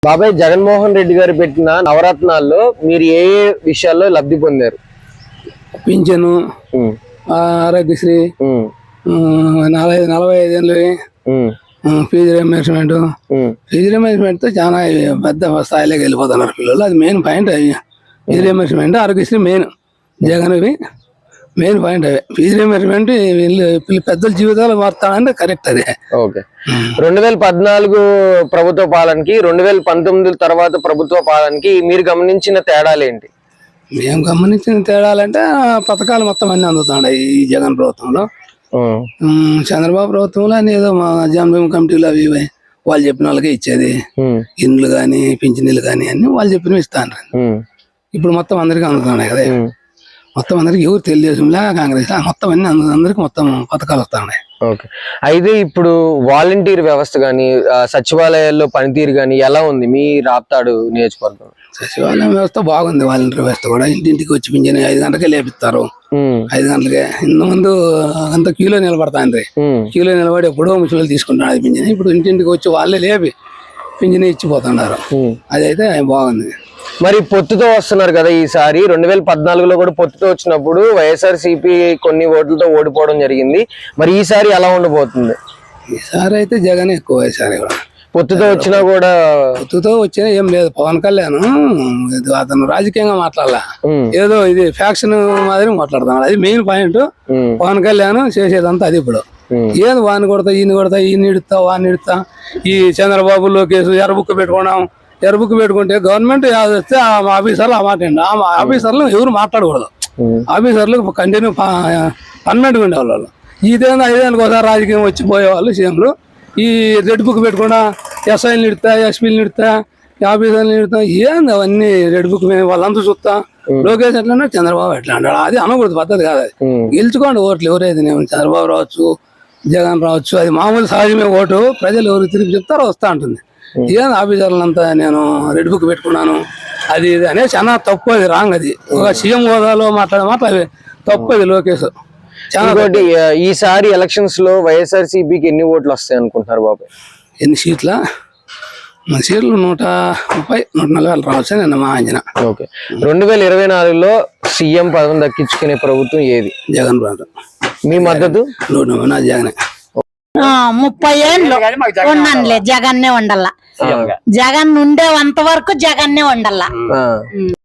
బాబాయ్ జగన్మోహన్ రెడ్డి గారు పెట్టిన నవరత్నాల్లో మీరు ఏ ఏ విషయాల్లో లబ్ధి పొందారు? పింఛను, ఆరోగ్యశ్రీ, 45 ఏళ్ళు ఫీజు రియంబర్స్మెంట్. ఫీజు రియంబర్స్మెంట్ తో చాలా పెద్ద స్థాయిలోకి వెళ్ళిపోతున్నారు పిల్లలు. అది main point. Fee reimbursement, Aarogyasri main. Jagan main point అవే. ఫీజు రియంబర్స్మెంట్ పెద్దల జీవితాలు మారుతాడంటే కరెక్ట్. అదే ఓకే. 2014 ప్రభుత్వ పాలనకి 2019 తర్వాత ప్రభుత్వ పాలనకి మీరు గమనించిన తేడాలు ఏంటి? మేము గమనించిన తేడాలంటే పథకాలు మొత్తం అన్ని అందుతున్నాయి ఈ జగన్ ప్రభుత్వంలో. చంద్రబాబు ప్రభుత్వంలో అని ఏదో మా జన్మభూమి కమిటీలు అవి వాళ్ళు చెప్పిన వాళ్ళకే ఇచ్చేది. ఇండ్లు గాని పింఛనీలు గాని అన్ని వాళ్ళు చెప్పినవి ఇస్తాను. ఇప్పుడు మొత్తం అందరికీ అందుతున్నాయి కదా. మొత్తం అందరికి ఎవరు తెలుగుదేశంలా కాంగ్రెస్ మొత్తం అన్ని అందరికి మొత్తం పథకాలు వస్తున్నాయి. ఓకే. అయితే ఇప్పుడు వాలంటీర్ వ్యవస్థ గాని సచివాలయాల్లో పనితీరు గాని ఎలా ఉంది మీ రాప్తాడు నియోజకవర్గం? సచివాలయం వ్యవస్థ బాగుంది. వాలంటీర్ వ్యవస్థ కూడా ఇంటింటికి వచ్చి పింఛన్ 5 గంటలకే లేపిస్తారు. 5 గంటలకే. ఇంతకుముందు అంత క్యూలో నిలబడతాండ్రి. క్యూలో నిలబడి ఎప్పుడో ముసలి తీసుకుంటాడు అది పింఛన్. ఇప్పుడు ఇంటింటికి వచ్చి వాళ్ళే లేపి పింఛన్ ఇచ్చిపోతున్నారు. అదైతే బాగుంది. మరి పొత్తుతో వస్తున్నారు కదా ఈసారి. 2014లో కూడా పొత్తుతో వచ్చినప్పుడు వైఎస్ఆర్సీపీ కొన్ని ఓట్లతో ఓడిపోవడం జరిగింది. మరి ఈసారి ఎలా ఉండబోతుంది? ఈసారి అయితే జగన్ ఎక్కువ. ఈసారి కూడా పొత్తుతో వచ్చినా కూడా పొత్తుతో వచ్చినా ఏం లేదు. పవన్ కళ్యాణ్ అతను రాజకీయంగా మాట్లాడాల, ఏదో ఇది ఫ్యాక్షన్ మాదిరి మాట్లాడుతున్నాడు. అది మెయిన్ పాయింట్. పవన్ కళ్యాణ్ చేసేదంతా అది. ఇప్పుడు ఏది వాడిని కొడతా ఈయన ఇడుతా వాడిని ఇడుతా. ఈ చంద్రబాబు లోకేష్ ఎర్రబుక్ పెట్టుకున్నాం. ఎర్రబుక్ పెట్టుకుంటే గవర్నమెంట్ వస్తే ఆ ఆఫీసర్లు ఆ మాట ఆ ఆఫీసర్లు ఎవరు మాట్లాడకూడదు. ఆఫీసర్లు కంటిన్యూ పర్మనెంట్గా ఉండేవాళ్ళు. ఐదేళ్ళకి ఒకసారి రాజకీయం వచ్చి పోయేవాళ్ళు సీఎంలు. ఈ రెడ్ బుక్ పెట్టుకున్నా ఎస్ఐలు నిడుతా, ఎస్పీలు నిడుతా, ఆఫీసర్లు నిడుతా. ఏంది అవన్నీ రెడ్ బుక్ వాళ్ళంతా చూస్తా. లోకేష్ ఎట్లా చంద్రబాబు ఎట్లా అంటాడు. అది అనకూడదు, పద్ధతి కాదు. అది గెలుచుకోండి ఓట్లు. ఎవరైతే చంద్రబాబు రావచ్చు, జగన్ రావచ్చు, అది మామూలు సహజమే. ఓటు ప్రజలు ఎవరు తిరిగి చెప్తారో వస్తా ఉంటుంది. ఏం ఆఫీసర్లంతా నేను రెడ్ బుక్ పెట్టుకున్నాను అది ఇది అనేది చాలా తప్పు. అది రాంగ్. అది ఒక సీఎం హోదాలో మాట్లాడే మాట అవి తప్పు. అది లోకేష్ చాలా. ఈసారి ఎలక్షన్స్ లో వైఎస్ఆర్సీపీకి ఎన్ని ఓట్లు వస్తాయి అనుకుంటున్నారు బాబాయ్? ఎన్ని సీట్ల? మన సీట్లు 130, 140 రావచ్చు నిన్న మా అంచనా. ఓకే. 2024లో సీఎం పదవిని దక్కించుకునే ప్రభుత్వం ఏది? జగన్ ప్రభుత్వం. మీ మద్దతు? నా జగనే. 30 ఏళ్ళు ఉన్నానులే, జగన్నే ఉండాల. జగన్ ఉండేంత వరకు జగన్నే ఉండాల.